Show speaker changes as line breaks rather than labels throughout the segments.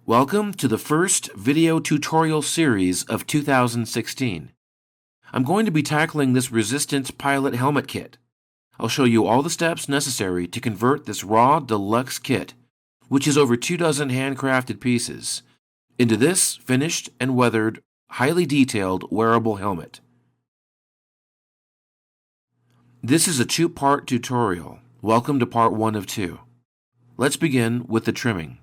Welcome to the first video tutorial series of 2016. I'm going to be tackling this Resistance Pilot Helmet Kit. I'll show you all the steps necessary to convert this raw deluxe kit, which is over 24 handcrafted pieces, into this finished and weathered, highly detailed wearable helmet. This is a two-part tutorial. Welcome to part 1 of 2. Let's begin with the trimming.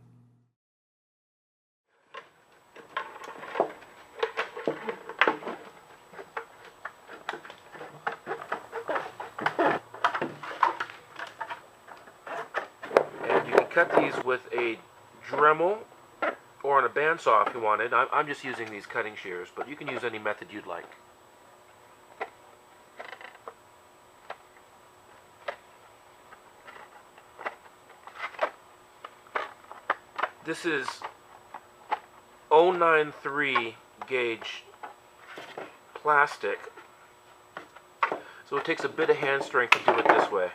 Cut these with a Dremel or on a bandsaw if you wanted. I'm just using these cutting shears, but you can use any method you'd like. This is 093 gauge plastic, so it takes a bit of hand strength to do it this way.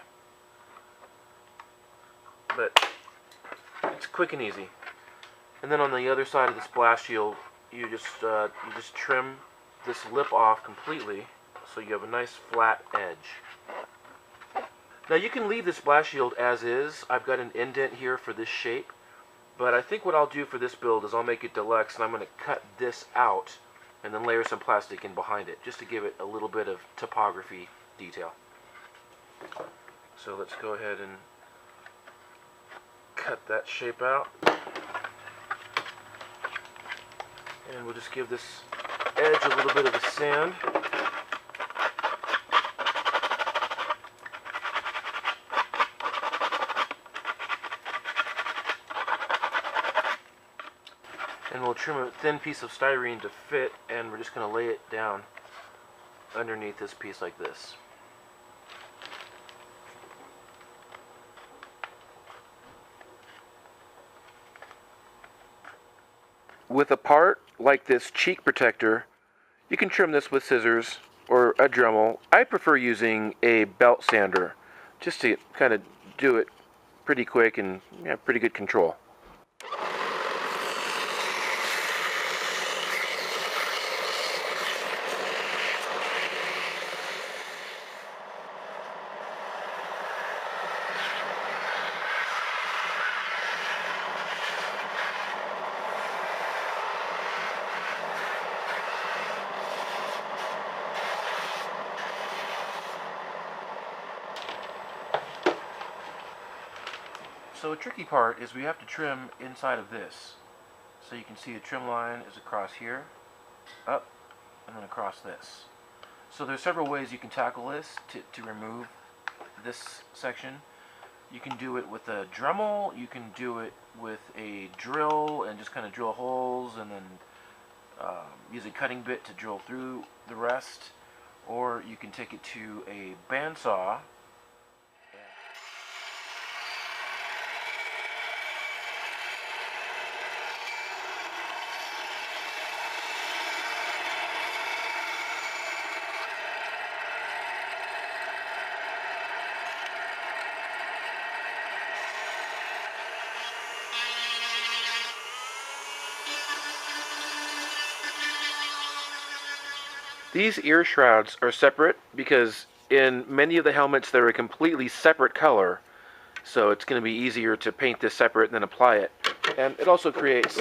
But it's quick and easy. And then on the other side of this Blastshield, you just trim this lip off completely, so you have a nice flat edge. Now you can leave this Blastshield as is. I've got an indent here for this shape, but I think what I'll do for this build is I'll make it deluxe, and I'm going to cut this out and then layer some plastic in behind it, just to give it a little bit of topography detail. So let's go ahead and cut that shape out, and we'll just give this edge a little bit of a sand. And we'll trim a thin piece of styrene to fit, and we're just going to lay it down underneath this piece like this. With a part like this cheek protector, you can trim this with scissors or a Dremel. I prefer using a belt sander just to kind of do it pretty quick and have pretty good control. So the tricky part is we have to trim inside of this. So you can see the trim line is across here, up, and then across this. So there's several ways you can tackle this to remove this section. You can do it with a Dremel, you can do it with a drill and just kind of drill holes and then use a cutting bit to drill through the rest, or you can take it to a bandsaw. These ear shrouds are separate because in many of the helmets they're a completely separate color, so it's going to be easier to paint this separate and then apply it. And it also creates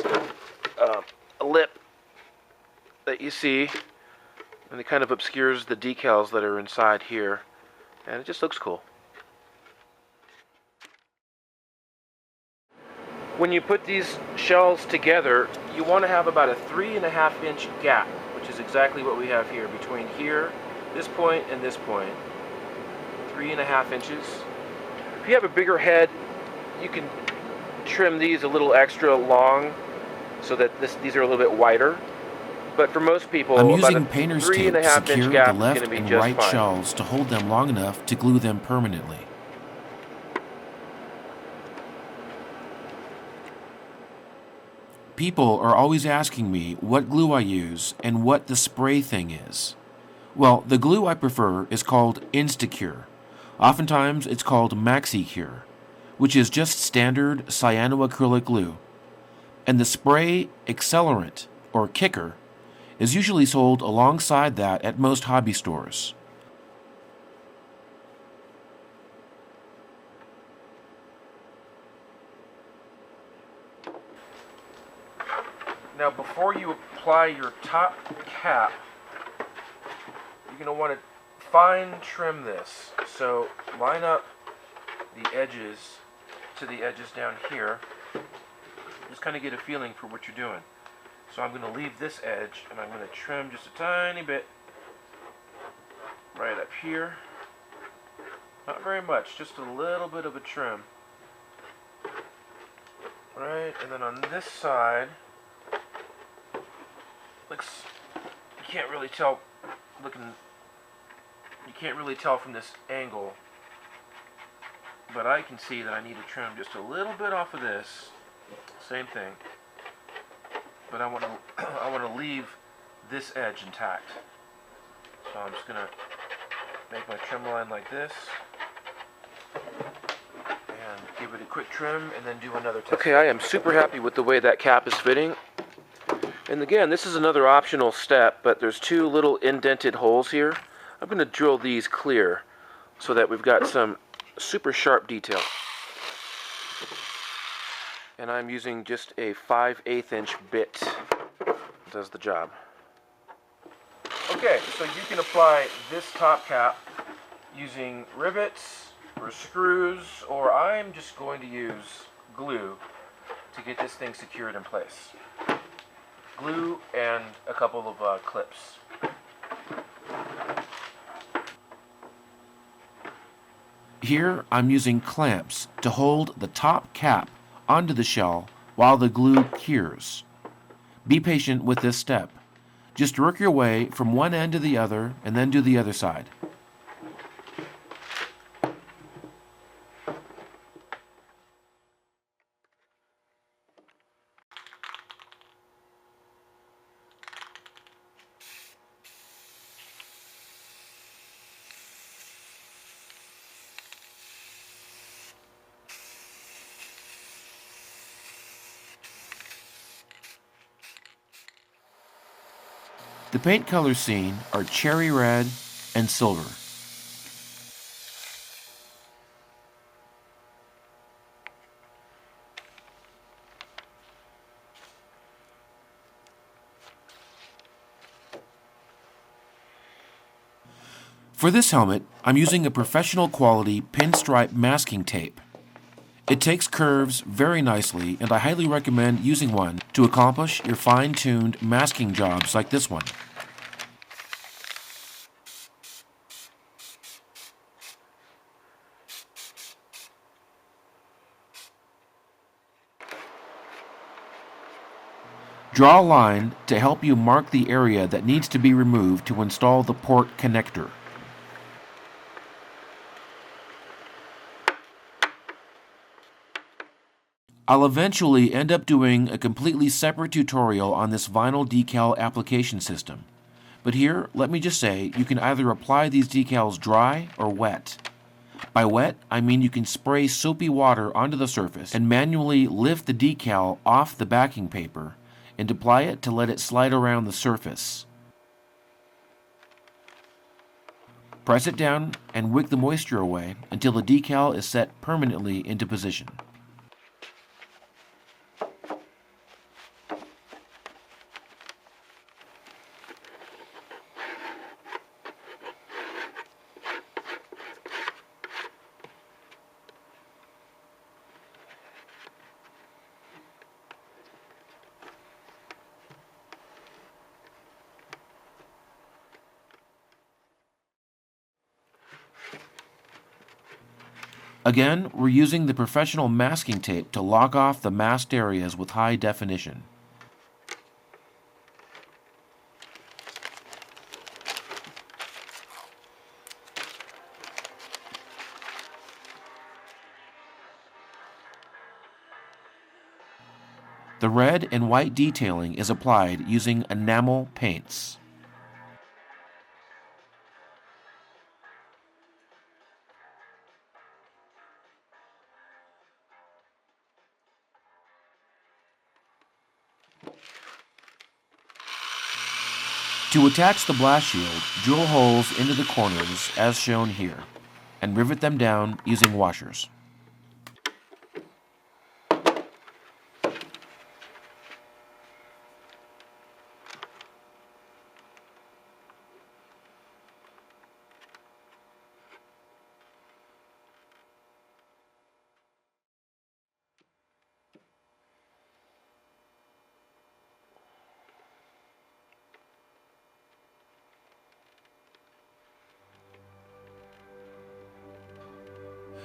a lip that you see, and it kind of obscures the decals that are inside here, and it just looks cool. When you put these shells together, you want to have about a 3.5-inch gap, which is exactly what we have here between here, this point, and this point. 3.5 inches. If you have a bigger head, you can trim these a little extra long so that these are a little bit wider. But for most people, I'm
using
about a
painter's tape to
3.5 inch
secure
gap
the
is
left
going to be
and
just
right
fine.
shells to hold them long enough to glue them permanently. People are always asking me what glue I use and what the spray thing is. Well, the glue I prefer is called Instacure. Oftentimes it's called MaxiCure, which is just standard cyanoacrylic glue. and the spray accelerant, or kicker, is usually sold alongside that at most hobby stores.
Now before you apply your top cap, you're going to want to fine trim this. So line up the edges to the edges down here. Just kind of get a feeling for what you're doing. So I'm going to leave this edge and I'm going to trim just a tiny bit right up here. Not very much, just a little bit of a trim. Right, and then on this side, looks, you can't really tell from this angle, but I can see that I need to trim just a little bit off of this. Same thing, but I want to leave this edge intact. So I'm just gonna make my trim line like this and give it a quick trim and then do another test. Okay, I am super happy with the way that cap is fitting. And again, this is another optional step, but there's two little indented holes here. I'm going to drill these clear so that we've got some super sharp detail. And I'm using just a 5/8 inch bit. Does the job. Okay, so you can apply this top cap using rivets or screws, or I'm just going to use glue to get this thing secured in place. Glue and a couple of clips.
Here I'm using clamps to hold the top cap onto the shell while the glue cures. Be patient with this step. Just work your way from one end to the other and then do the other side. The paint colors seen are cherry red and silver. For this helmet, I'm using a professional quality pinstripe masking tape. It takes curves very nicely, and I highly recommend using one to accomplish your fine-tuned masking jobs like this one. Draw a line to help you mark the area that needs to be removed to install the port connector. I'll eventually end up doing a completely separate tutorial on this vinyl decal application system. But here, let me just say, you can either apply these decals dry or wet. By wet, I mean you can spray soapy water onto the surface and manually lift the decal off the backing paper and apply it to let it slide around the surface. Press it down and wick the moisture away until the decal is set permanently into position. Again, we're using the professional masking tape to lock off the masked areas with high definition. The red and white detailing is applied using enamel paints. To attach the Blastshield, drill holes into the corners as shown here, and rivet them down using washers.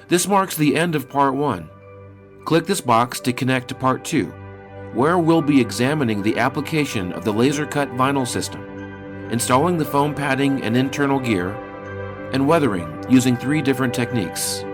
This marks the end of Part 1. Click this box to connect to Part 2, where we'll be examining the application of the laser-cut vinyl system, installing the foam padding and internal gear, and weathering using 3 different techniques.